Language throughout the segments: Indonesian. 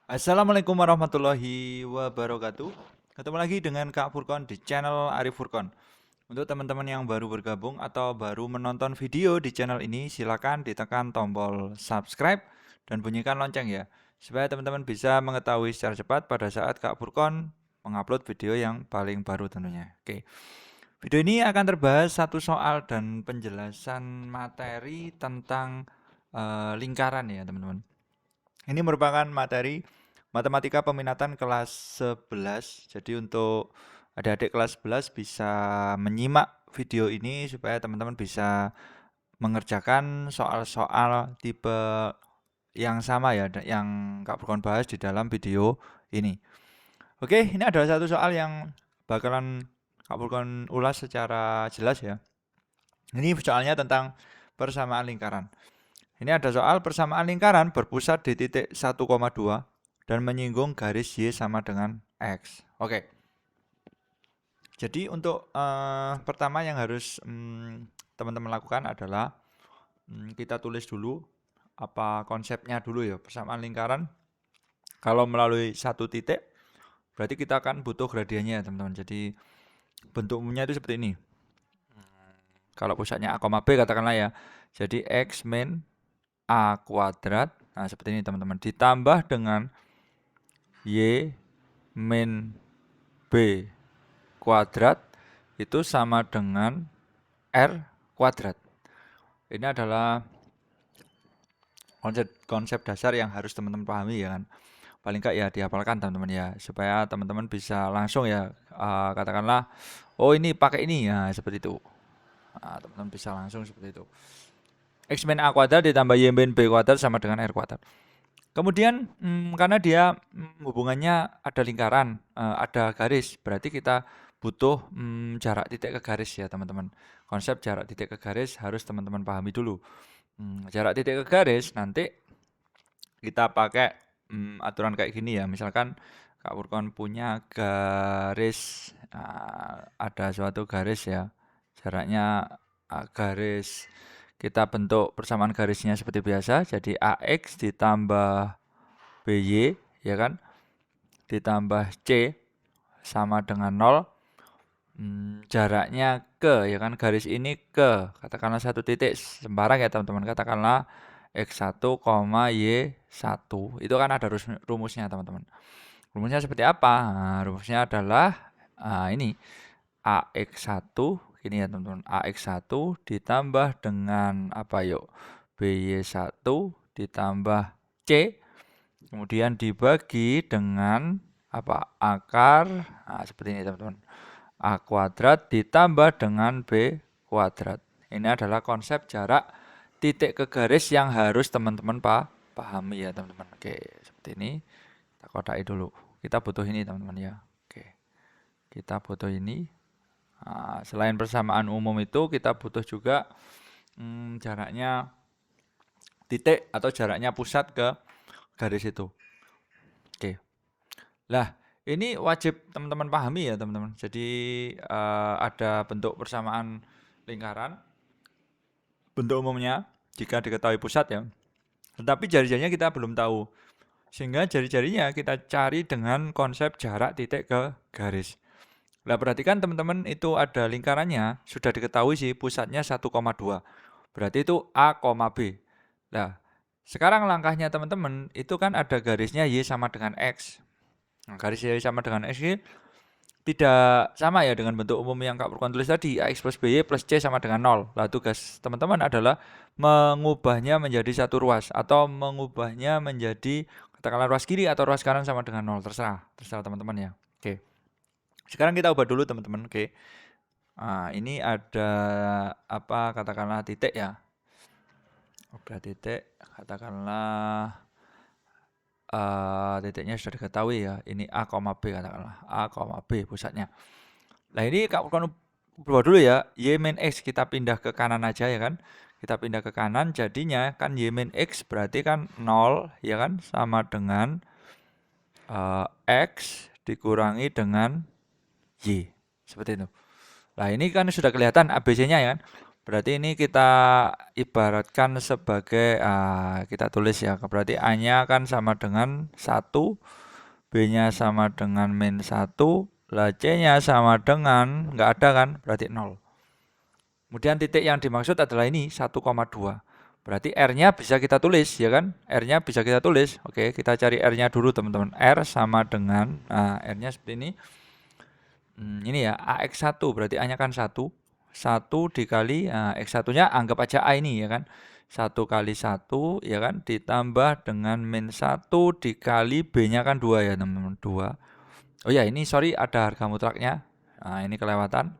Assalamualaikum warahmatullahi wabarakatuh. Ketemu lagi dengan Kak Furkon di channel Arif Furkon. Untuk teman-teman yang baru bergabung atau baru menonton video di channel ini, silakan ditekan tombol subscribe dan bunyikan lonceng ya, supaya teman-teman bisa mengetahui secara cepat pada saat Kak Furkon mengupload video yang paling baru tentunya. Oke. Video ini akan terbahas satu soal dan penjelasan materi tentang lingkaran ya, teman-teman. Ini merupakan materi matematika peminatan kelas 11. Jadi untuk adik-adik kelas 11 bisa menyimak video ini supaya teman-teman bisa mengerjakan soal-soal tipe yang sama ya yang Kak Burkon bahas di dalam video ini. Oke, ini adalah satu soal yang bakalan Kak Burkon ulas secara jelas ya. Ini soalnya tentang persamaan lingkaran. Ini ada soal persamaan lingkaran berpusat di titik 1,2 dan menyinggung garis Y sama dengan X. Oke. Jadi untuk pertama yang harus teman-teman lakukan adalah kita tulis dulu apa konsepnya dulu ya. Persamaan lingkaran kalau melalui satu titik berarti kita akan butuh gradiennya teman-teman. Jadi bentuk umumnya itu seperti ini. Kalau pusatnya A, B katakanlah ya. Jadi X min A kuadrat. Nah, seperti ini teman-teman. Ditambah dengan Y min B kuadrat itu sama dengan R kuadrat. Ini adalah konsep dasar yang harus teman-teman pahami ya kan. Paling enggak ya dihafalkan teman-teman ya. Supaya teman-teman bisa langsung ya katakanlah oh ini pakai ini ya seperti itu. Nah, teman-teman bisa langsung seperti itu. X min A kuadrat ditambah Y min B kuadrat sama dengan R kuadrat. Kemudian karena dia hubungannya ada lingkaran, ada garis, berarti kita butuh jarak titik ke garis ya teman-teman. Konsep jarak titik ke garis harus teman-teman pahami dulu. Jarak titik ke garis nanti kita pakai aturan kayak gini ya. Misalkan Kak Furkon punya garis, ada suatu garis ya, jaraknya garis kita bentuk persamaan garisnya seperti biasa. Jadi AX ditambah BY ya kan ditambah C sama dengan 0. Jaraknya ke ya kan garis ini ke katakanlah satu titik sembarang ya teman-teman, katakanlah X1, Y1 itu kan ada rumusnya teman-teman. Rumusnya seperti apa? Nah, rumusnya adalah ini AX1 ini ya teman-teman, AX1 ditambah dengan apa yuk, BY1 ditambah C kemudian dibagi dengan apa, akar. Nah, seperti ini teman-teman, A kuadrat ditambah dengan B kuadrat. Ini adalah konsep jarak titik ke garis yang harus teman-teman pahami ya teman-teman. Oke, seperti ini kita kodai dulu, kita butuh ini teman-teman ya. Oke, kita butuh ini. Nah, selain persamaan umum itu kita butuh juga jaraknya titik atau jaraknya pusat ke garis itu. Oke. Lah, ini wajib teman-teman pahami ya teman-teman. Jadi ada bentuk persamaan lingkaran, bentuk umumnya jika diketahui pusat ya. Tetapi jari-jarinya kita belum tahu. Sehingga jari-jarinya kita cari dengan konsep jarak titik ke garis. Nah, perhatikan teman-teman itu ada lingkarannya, sudah diketahui sih pusatnya 1,2. Berarti itu A, B. Nah, sekarang langkahnya teman-teman itu kan ada garisnya Y sama dengan X. Nah, garis Y sama dengan X ini tidak sama ya dengan bentuk umum yang Kak Purkon tulis tadi, AX plus BY plus C sama dengan 0. Nah, tugas teman-teman adalah mengubahnya menjadi satu ruas atau mengubahnya menjadi katakanlah ruas kiri atau ruas kanan sama dengan 0. Terserah teman-teman ya. Oke. Sekarang kita ubah dulu teman-teman. Oke. Nah, ini ada apa katakanlah titik ya. Ubah titik, katakanlah titiknya sudah diketahui ya. Ini A, B katakanlah. A, B pusatnya. Nah, ini Kak Furkon ubah dulu ya. Y min X kita pindah ke kanan aja ya kan. Kita pindah ke kanan jadinya kan Y min X berarti kan 0 ya kan, sama dengan X dikurangi dengan Y. Seperti itu. Nah, ini kan sudah kelihatan ABC-nya ya kan. Berarti ini kita ibaratkan sebagai kita tulis ya. Berarti A-nya kan sama dengan 1, B-nya sama dengan min 1, lah C-nya sama dengan nggak ada kan, berarti 0. Kemudian titik yang dimaksud adalah ini 1,2. Berarti R-nya bisa kita tulis ya kan? R-nya bisa kita tulis. Oke, kita cari R-nya dulu teman-teman. R sama dengan R-nya seperti ini. Ini ya AX1 berarti A-nya kan 1. 1 dikali X1-nya anggap aja A ini ya kan. 1 kali 1 ya kan ditambah dengan min 1 dikali B-nya kan 2 ya teman-teman. 2. Oh ya ini sorry ada harga mutlaknya. Nah ini kelewatan.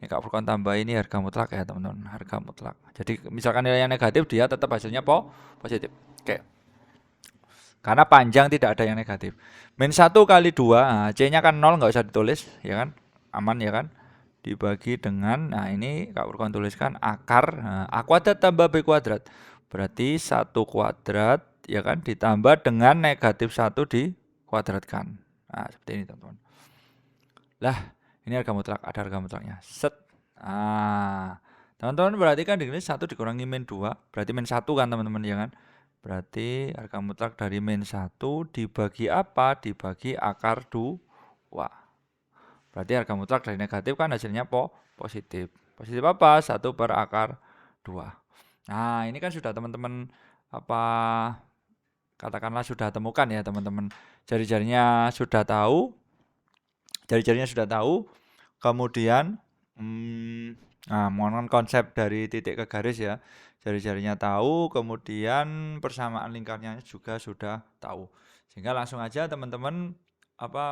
Ini Kak Furkon tambah ini harga mutlak ya teman-teman. Harga mutlak. Jadi misalkan nilainya negatif dia tetap hasilnya positif. Oke. Karena panjang tidak ada yang negatif. Min 1 kali 2, C-nya kan 0 nggak usah ditulis, ya kan? Aman ya kan? Dibagi dengan, ini Kak Furkon tuliskan akar, A kuadrat tambah B kuadrat. Berarti 1 kuadrat, ya kan? Ditambah dengan negatif 1 dikuadratkan. Nah, seperti ini teman-teman. Lah, ini harga mutlak, ada harga mutlaknya. Set. Teman-teman berarti kan di sini 1 dikurangi min 2, berarti min 1 kan teman-teman, ya kan? Berarti harga mutlak dari min 1 dibagi apa? Dibagi akar 2. Berarti harga mutlak dari negatif kan hasilnya positif. Positif apa? 1 per akar 2. Nah, ini kan sudah teman-teman katakanlah sudah temukan ya teman-teman. Jari-jarinya sudah tahu. Jari-jarinya sudah tahu. Kemudian mohon konsep dari titik ke garis ya. Jari-jarinya tahu, kemudian persamaan lingkarnya juga sudah tahu. Sehingga langsung aja teman-teman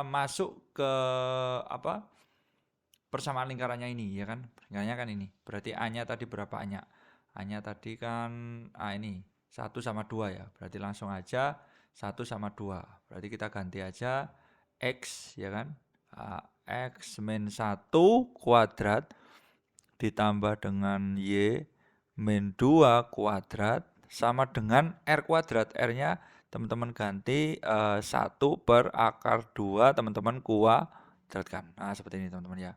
masuk ke persamaan lingkarannya ini ya kan. Lingkarannya kan ini. Berarti A-nya tadi berapa A-nya? A-nya tadi kan ini 1 sama 2 ya. Berarti langsung aja 1 sama 2. Berarti kita ganti aja X ya kan. X min 1 kuadrat ditambah dengan Y min 2 kuadrat sama dengan R kuadrat. R-nya teman-teman ganti 1 per akar 2 teman-teman kuadratkan. Nah seperti ini teman-teman ya.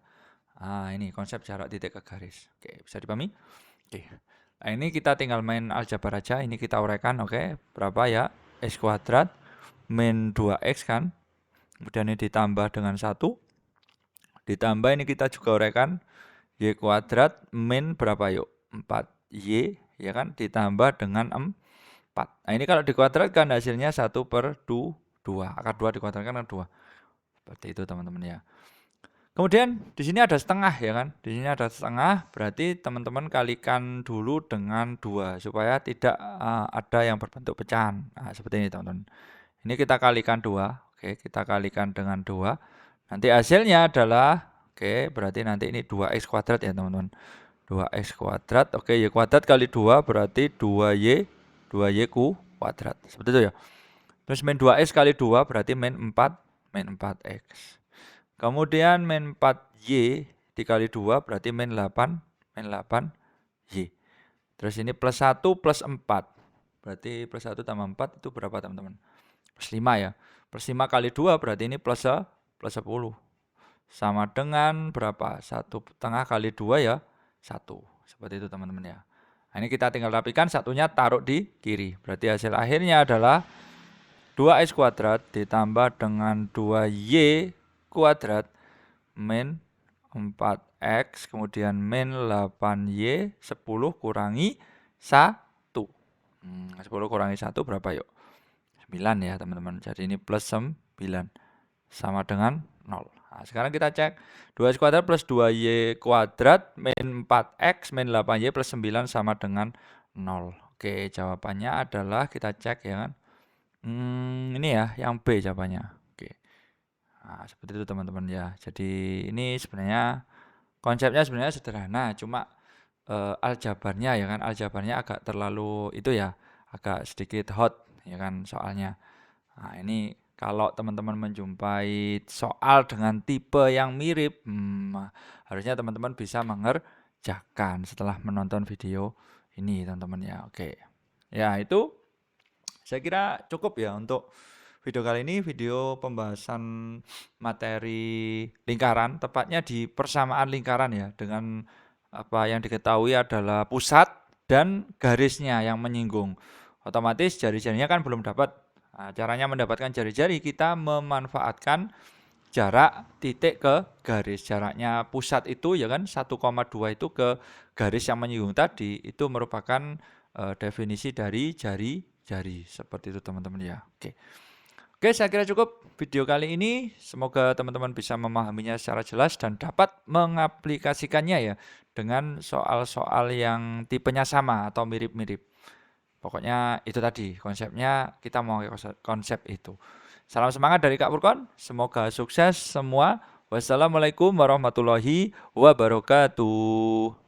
Ini konsep jarak titik ke garis. Oke, bisa dipahami? Oke. Nah ini kita tinggal main aljabar aja. Ini kita uraikan. Oke, berapa ya? X kuadrat min 2X kan. Kemudian ini ditambah dengan 1. Ditambah ini kita juga uraikan Y kuadrat min berapa yuk? 4Y ya kan ditambah dengan 4. Nah ini kalau dikuadratkan hasilnya 1 per 2. Akar 2 dikuadratkan kan 2. Seperti itu teman-teman ya. Kemudian di sini ada setengah ya kan. Di sini ada setengah berarti teman-teman kalikan dulu dengan 2 supaya tidak ada yang berbentuk pecahan. Nah seperti ini teman-teman. Ini kita kalikan 2. Oke kita kalikan dengan 2. Nanti hasilnya adalah oke, berarti nanti ini 2x kuadrat ya teman-teman. 2x kuadrat, oke, y kuadrat kali 2 berarti 2y kuadrat. Seperti itu ya. Terus min 2x kali 2 berarti min 4x. Kemudian min 4y dikali 2 berarti min 8y. Terus ini plus 1 plus 4. Berarti plus 1 tambah 4 itu berapa teman-teman? Plus 5 ya. Plus 5 kali 2 berarti ini plus 10. Sama dengan berapa? 1,5 kali 2 ya 1. Seperti itu teman-teman ya. Nah, ini kita tinggal rapikan, satunya taruh di kiri. Berarti hasil akhirnya adalah 2x kuadrat ditambah dengan 2y kuadrat min 4x kemudian min 8y 10 kurangi 1. 10 kurangi 1 berapa yuk? 9 ya teman-teman. Jadi ini plus 9 sama dengan 0. Nah, sekarang kita cek 2x kuadrat plus 2y kuadrat min 4x min 8y plus 9 sama dengan 0. Oke, jawabannya adalah kita cek ya kan. Ini ya, yang B jawabannya. Oke. Nah, seperti itu teman-teman ya. Jadi ini sebenarnya konsepnya sebenarnya sederhana, cuma aljabarnya ya kan, aljabarnya agak terlalu itu ya, agak sedikit hot ya kan soalnya. Nah, ini kalau teman-teman menjumpai soal dengan tipe yang mirip, harusnya teman-teman bisa mengerjakan setelah menonton video ini, teman-teman ya. Oke. Ya, itu saya kira cukup ya untuk video kali ini, video pembahasan materi lingkaran, tepatnya di persamaan lingkaran ya, dengan apa yang diketahui adalah pusat dan garisnya yang menyinggung. Otomatis jari-jarinya kan belum dapat. Nah, caranya mendapatkan jari-jari kita memanfaatkan jarak titik ke garis. Jaraknya pusat itu ya kan 1,2 itu ke garis yang menyinggung tadi itu merupakan definisi dari jari-jari. Seperti itu teman-teman ya. Oke, saya kira cukup video kali ini. Semoga teman-teman bisa memahaminya secara jelas dan dapat mengaplikasikannya ya dengan soal-soal yang tipenya sama atau mirip-mirip. Pokoknya itu tadi konsepnya, kita mau konsep itu. Salam semangat dari Kak Furkon. Semoga sukses semua. Wassalamualaikum warahmatullahi wabarakatuh.